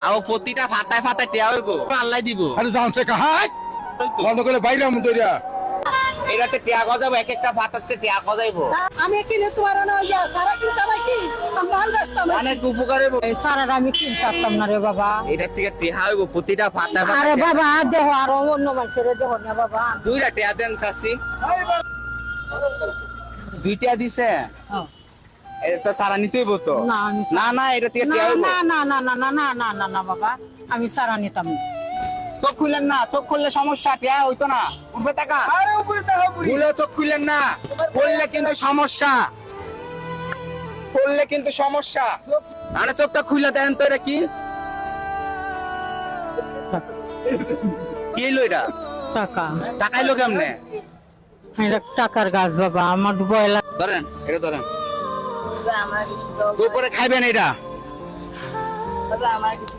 আও প্রতিটা ফাটায় ফাটায় টিয়া হইব আল্লাহ দিব আরে জানছে কাহাই বন্ধ করে বাইরে মুতরিয়া এটাতে টিয়া গজাবো এক একটা ফাটাতে টিয়া গজাইবো আমি কিনে তোমার না যা সারা কিনতে পাইছি আমি মাল ব্যস্ত অনেক উপকার হইব এই সারা আমি কিনতে পারতাম না রে বাবা এটার থেকে টিয়া হইব প্রতিটা ফাটায় আরে ফাটায় বাবা দেহ আর অন্য মানুষের দেহ না বাবা দুইটা টিয়া দেন চাচি দুইটা দিছে এটা তো সারা নিতে হইব তো না, আমি না না এটা থেকে না টিয়া হইব না না না না না না না না না বাবা আমি সারা নিতাম না। চোখ খুললেন না চোখ খুললে সমস্যা টিয়া হইতো না উঠবে টাকা ভুলে চোখ খুললেন না খুললে কিন্তু সমস্যা খুললে কিন্তু সমস্যা মানে চোখটা খুলে দেন তো এটা কি কি এলো এটা টাকা টাকাইলো কেমনে এটা টাকার গাছ বাবা আমার বয়লা ধরেন এটা ধরেন দুপুরে খাইবেন এটা আমার কিছু